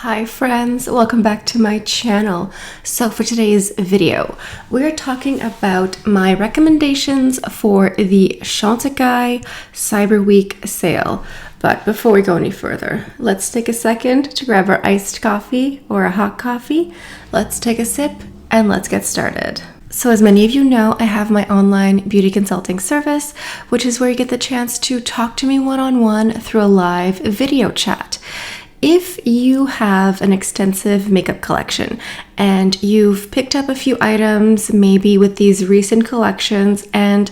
Hi friends, welcome back to my channel. So for today's video, we're talking about my recommendations for the Chantecaille Cyber Week sale. But before we go any further, let's take a second to grab our iced coffee or a hot coffee. Let's take a sip and let's get started. So as many of you know, I have my online beauty consulting service, which is where you get the chance to talk to me one-on-one through a live video chat. If you have an extensive makeup collection and you've picked up a few items maybe with these recent collections and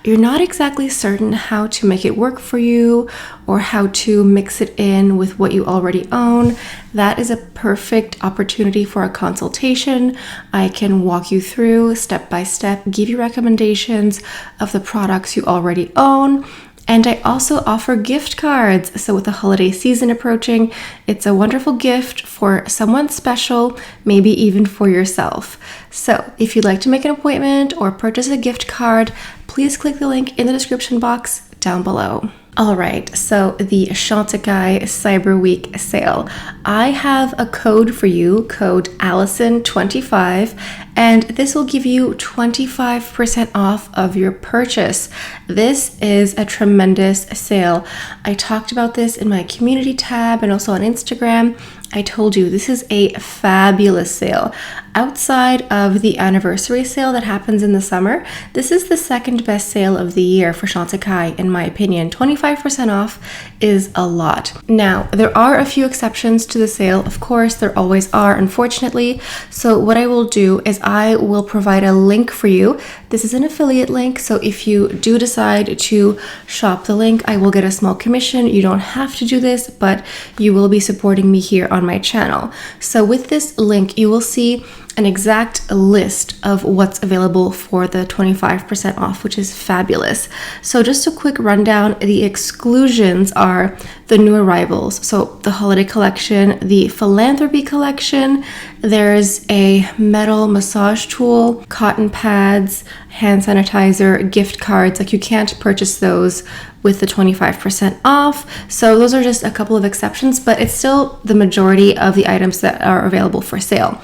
you're not exactly certain how to make it work for you or how to mix it in with what you already own, that is a perfect opportunity for a consultation. I can walk you through step by step, give you recommendations of the products you already own. And I also offer gift cards. So with the holiday season approaching, it's a wonderful gift for someone special, maybe even for yourself. So if you'd like to make an appointment or purchase a gift card, please click the link in the description box down below. All right, so the Chantecaille Cyber Week sale. I have a code for you, code ALLISON25, and this will give you 25% off of your purchase. This is a tremendous sale. I talked about this in my community tab and also on Instagram. I told you this is a fabulous sale. Outside of the anniversary sale that happens in the summer, this is the second best sale of the year for Chantecaille, in my opinion. 25% off is a lot. Now, there are a few exceptions to the sale. Of course, there always are, unfortunately. So what I will do is I will provide a link for you. This is an affiliate link, so if you do decide to shop the link, I will get a small commission. You don't have to do this, but you will be supporting me here on my channel. So with this link, you will see an exact list of what's available for the 25% off, which is fabulous. So just a quick rundown, the exclusions are the new arrivals. So the holiday collection, the philanthropy collection, there's a metal massage tool, cotton pads, hand sanitizer, gift cards. Like you can't purchase those with the 25% off. So those are just a couple of exceptions, but it's still the majority of the items that are available for sale.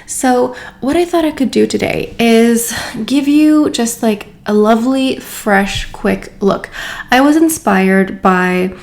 So what I thought I could do today is give you just like a lovely, fresh, quick look. I was inspired by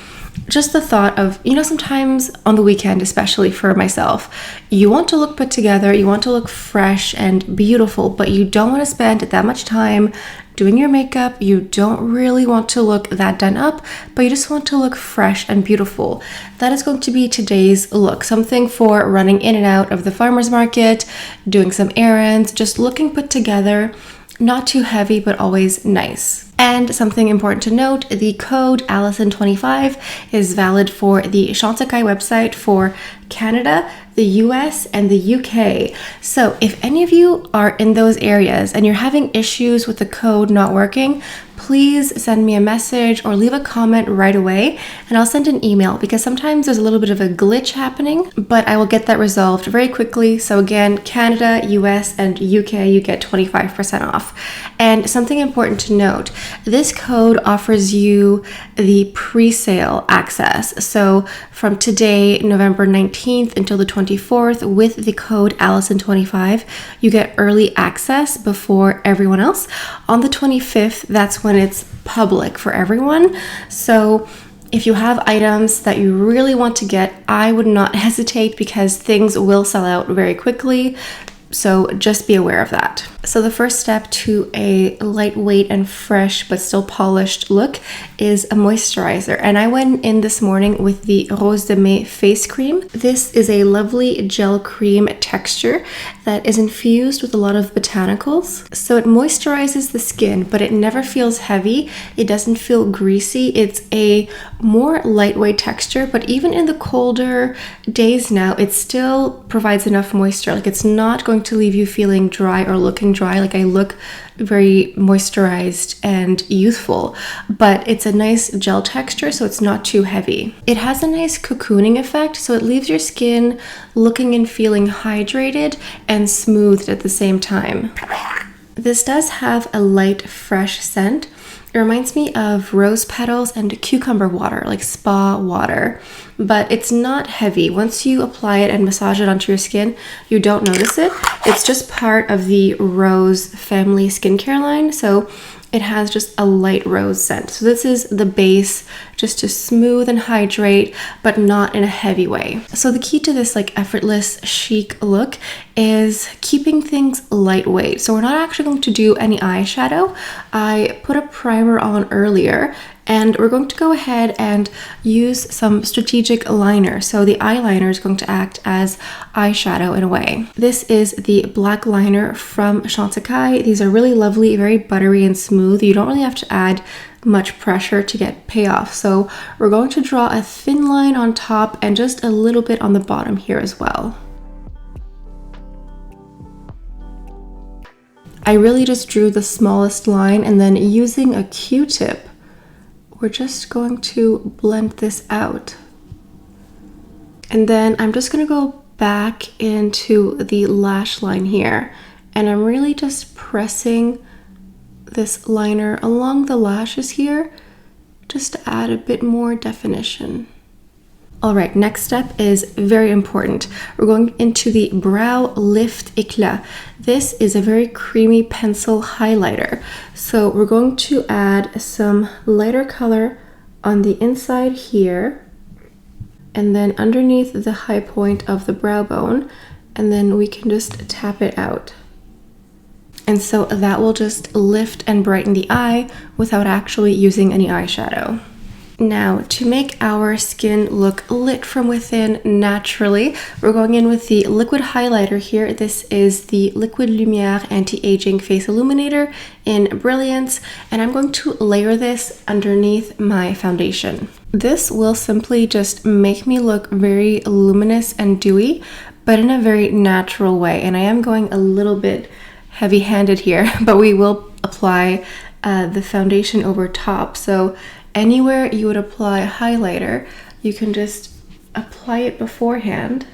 just the thought of, sometimes on the weekend, especially for myself, you want to look put together, you want to look fresh and beautiful, but you don't want to spend that much time doing your makeup. You don't really want to look that done up, but you just want to look fresh and beautiful. That is going to be today's look. Something for running in and out of the farmer's market, doing some errands, just looking put together, not too heavy, but always nice. And something important to note, the code ALLISON25 is valid for the Chantecaille website for Canada, the US, and the UK. So if any of you are in those areas and you're having issues with the code not working, please send me a message or leave a comment right away and I'll send an email, because sometimes there's a little bit of a glitch happening, but I will get that resolved very quickly. So again, Canada, US, and UK, you get 25% off. And something important to note, this code offers you the pre-sale access. So from today, November 19th until the 24th, with the code ALLISON25, you get early access before everyone else. On the 25th, that's when it's public for everyone. So if you have items that you really want to get, I would not hesitate, because things will sell out very quickly. So just be aware of that. So the first step to a lightweight and fresh but still polished look is a moisturizer. And I went in this morning with the Rose de Mai face cream. This is a lovely gel cream texture that is infused with a lot of botanicals. So it moisturizes the skin, but it never feels heavy. It doesn't feel greasy. It's a more lightweight texture, but even in the colder days now, it still provides enough moisture. Like it's not going to leave you feeling dry or looking dry. Like I look very moisturized and youthful, but it's a nice gel texture, so it's not too heavy. It has a nice cocooning effect, so it leaves your skin looking and feeling hydrated and smoothed at the same time. This does have a light, fresh scent. It reminds me of rose petals and cucumber water, like spa water, but it's not heavy. Once you apply it and massage it onto your skin, you don't notice it. It's just part of the Rose family skincare line, so it has just a light rose scent. So this is the base, just to smooth and hydrate, but not in a heavy way. So the key to this like effortless chic look is keeping things lightweight. So we're not actually going to do any eyeshadow. I put a primer on earlier, and we're going to go ahead and use some strategic liner. So the eyeliner is going to act as eyeshadow in a way. This is the black liner from Chantecaille. These are really lovely, very buttery and smooth. You don't really have to add much pressure to get payoff. So we're going to draw a thin line on top and just a little bit on the bottom here as well. I really just drew the smallest line, and then using a Q-tip, we're just going to blend this out. And then I'm just going to go back into the lash line here, and I'm really just pressing this liner along the lashes here just to add a bit more definition. All right, next step is very important. We're going into the Brow Lift Eclat. This is a very creamy pencil highlighter. So we're going to add some lighter color on the inside here, and then underneath the high point of the brow bone, and then we can just tap it out. And so that will just lift and brighten the eye without actually using any eyeshadow. Now, to make our skin look lit from within naturally, we're going in with the liquid highlighter here. This is the Liquid Lumière Anti-Aging Face Illuminator in Brilliance, and I'm going to layer this underneath my foundation. This will simply just make me look very luminous and dewy, but in a very natural way. And I am going a little bit heavy-handed here, but we will apply the foundation over top. So anywhere you would apply a highlighter, you can just apply it beforehand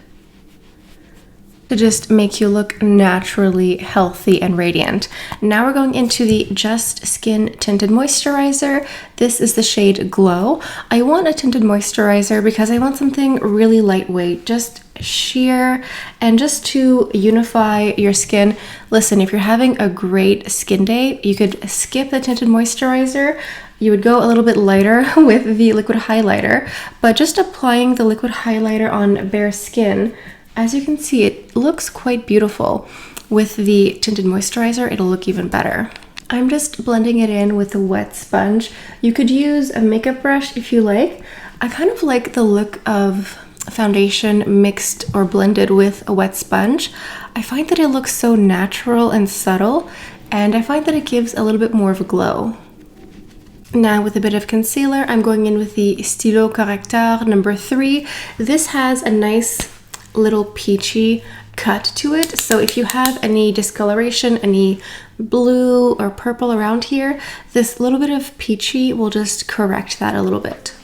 to just make you look naturally healthy and radiant. Now we're going into the Just Skin Tinted Moisturizer. This is the shade Glow. I want a tinted moisturizer because I want something really lightweight, just sheer, and just to unify your skin. Listen, if you're having a great skin day, you could skip the tinted moisturizer. You would go a little bit lighter with the liquid highlighter, but just applying the liquid highlighter on bare skin, as you can see, it looks quite beautiful. With the tinted moisturizer, it'll look even better. I'm just blending it in with a wet sponge. You could use a makeup brush if you like. I kind of like the look of foundation mixed or blended with a wet sponge. I find that it looks so natural and subtle, and I find that it gives a little bit more of a glow. Now with a bit of concealer, I'm going in with the Stylo Corrector number 3. This has a nice little peachy cut to it. So if you have any discoloration, any blue or purple around here, this little bit of peachy will just correct that a little bit.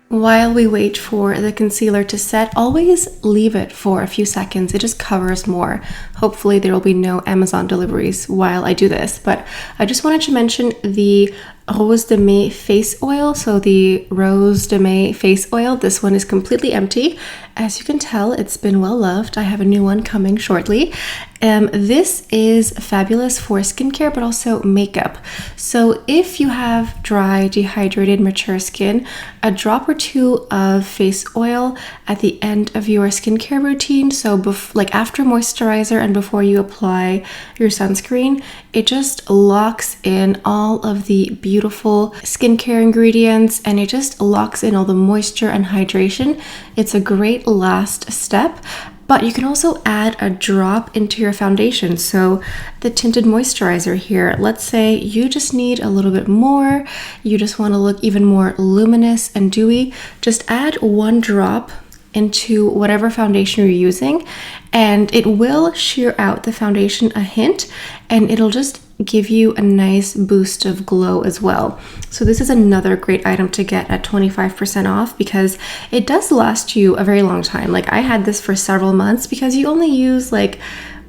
While we wait for the concealer to set, always leave it for a few seconds. It just covers more. Hopefully there will be no Amazon deliveries while I do this, but I just wanted to mention the Rose de Mai Face Oil. So the Rose de Mai Face Oil, this one is completely empty. As you can tell, it's been well loved. I have a new one coming shortly. This is fabulous for skincare, but also makeup. So if you have dry, dehydrated, mature skin, a drop or two of face oil at the end of your skincare routine, so like after moisturizer and before you apply your sunscreen, it just locks in all of the beautiful skincare ingredients, and it just locks in all the moisture and hydration. It's a great last step. But you can also add a drop into your foundation. So the tinted moisturizer here, let's say you just need a little bit more, you just want to look even more luminous and dewy, just add one drop into whatever foundation you're using, and it will sheer out the foundation a hint, and it'll just give you a nice boost of glow as well. So this is another great item to get at 25% off because it does last you a very long time. Like I had this for several months because you only use like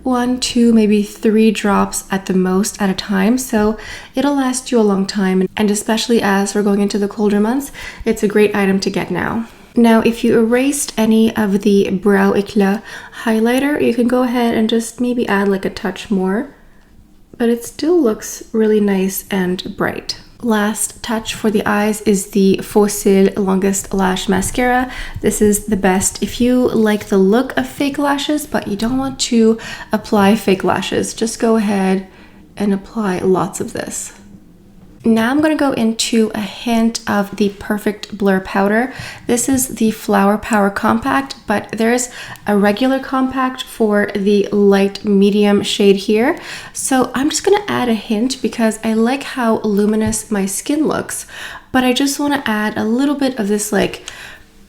1, 2, maybe 3 drops at the most at a time, so it'll last you a long time, and especially as we're going into the colder months, it's a great item to get now. Now, if you erased any of the Brow Eclat highlighter, you can go ahead and just maybe add like a touch more, but it still looks really nice and bright. Last touch for the eyes is the Faux Longest Lash Mascara. This is the best if you like the look of fake lashes, but you don't want to apply fake lashes. Just go ahead and apply lots of this. Now I'm going to go into a hint of the Perfect Blur Powder. This is the Flower Power Compact, but there's a regular compact for the light medium shade here. So I'm just going to add a hint because I like how luminous my skin looks, but I just want to add a little bit of this like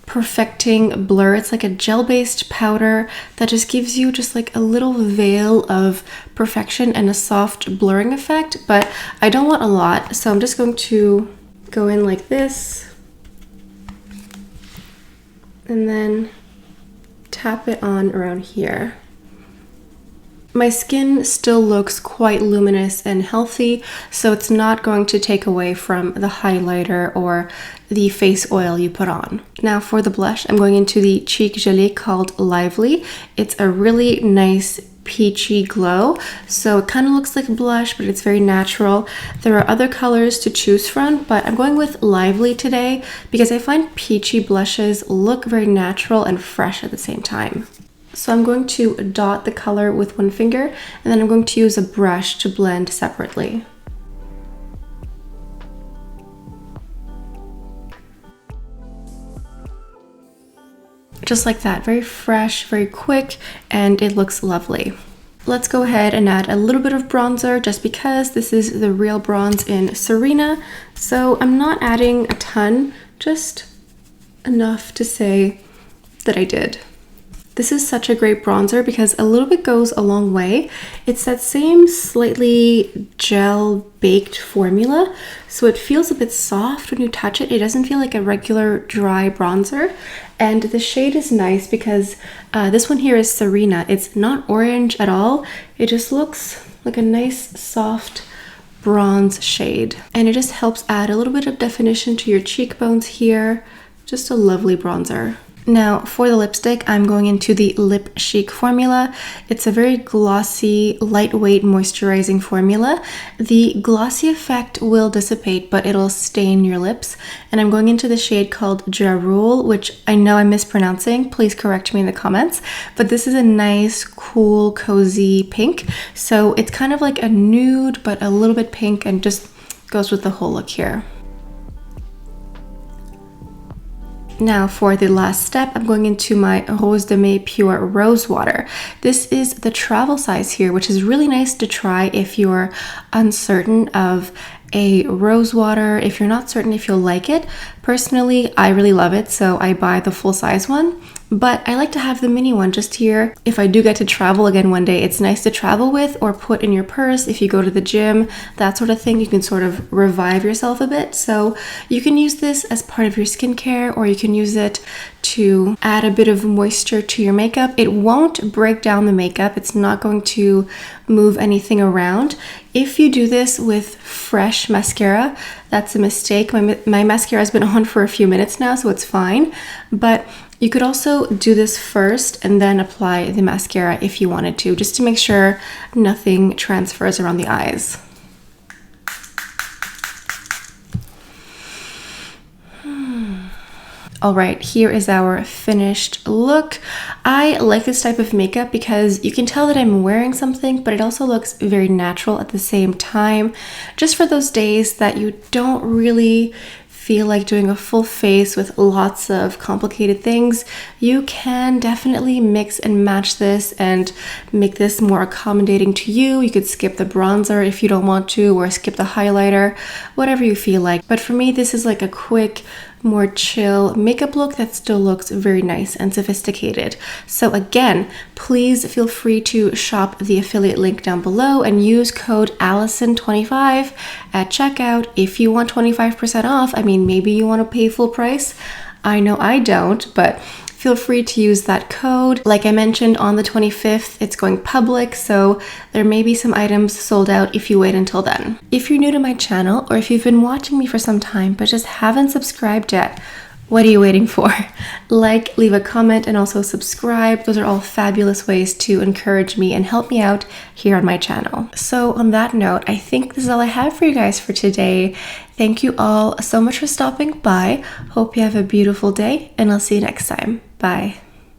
perfecting blur. It's like a gel-based powder that just gives you just like a little veil of perfection and a soft blurring effect, but I don't want a lot, so I'm just going to go in like this and then tap it on around here. My skin still looks quite luminous and healthy, so it's not going to take away from the highlighter or the face oil you put on. Now for the blush, I'm going into the Cheek Gelée called Lively. It's a really nice peachy glow, so it kind of looks like blush, but it's very natural. There are other colors to choose from, but I'm going with Lively today because I find peachy blushes look very natural and fresh at the same time. So I'm going to dot the color with one finger, and then I'm going to use a brush to blend separately. Just like that, very fresh, very quick, and it looks lovely. Let's go ahead and add a little bit of bronzer just because this is the real bronze in Sirena. So I'm not adding a ton, just enough to say that I did. This is such a great bronzer because a little bit goes a long way. It's that same slightly gel baked formula, so it feels a bit soft when you touch it. It doesn't feel like a regular dry bronzer, and the shade is nice because this one here is Sirena. It's not orange at all. It just looks like a nice soft bronze shade, and it just helps add a little bit of definition to your cheekbones here. Just a lovely bronzer. Now for the lipstick, I'm going into the Lip Chic formula. It's a very glossy, lightweight moisturizing formula. The glossy effect will dissipate, but it'll stain your lips. And I'm going into the shade called Jarul, which I know I'm mispronouncing. Please correct me in the comments. But this is a nice, cool, cozy pink. So it's kind of like a nude, but a little bit pink, and just goes with the whole look here. Now for the last step, I'm going into my Rose de Mai Pure Rosewater. This is the travel size here, which is really nice to try if you're uncertain of a Rosewater, if you're not certain if you'll like it. Personally, I really love it, so I buy the full size one. But I like to have the mini one just here. If I do get to travel again one day, it's nice to travel with or put in your purse if you go to the gym, that sort of thing. You can sort of revive yourself a bit. So you can use this as part of your skincare, or you can use it to add a bit of moisture to your makeup. It won't break down the makeup. It's not going to move anything around. If you do this with fresh mascara, that's a mistake. My mascara has been on for a few minutes now, so it's fine. But you could also do this first and then apply the mascara if you wanted to, just to make sure nothing transfers around the eyes. All right, here is our finished look. I like this type of makeup because you can tell that I'm wearing something, but it also looks very natural at the same time. Just for those days that you don't really feel like doing a full face with lots of complicated things, you can definitely mix and match this and make this more accommodating to you. You could skip the bronzer if you don't want to, or skip the highlighter, whatever you feel like. But for me, this is like a quick, more chill makeup look that still looks very nice and sophisticated. So again, please feel free to shop the affiliate link down below and use code ALLISON25 at checkout if you want 25% off. I mean, maybe you want to pay full price. I know I don't, but feel free to use that code. Like I mentioned, on the 25th, it's going public, so there may be some items sold out if you wait until then. If you're new to my channel, or if you've been watching me for some time but just haven't subscribed yet, what are you waiting for? Like, leave a comment, and also subscribe. Those are all fabulous ways to encourage me and help me out here on my channel. So on that note, I think this is all I have for you guys for today. Thank you all so much for stopping by. Hope you have a beautiful day, and I'll see you next time. Bye.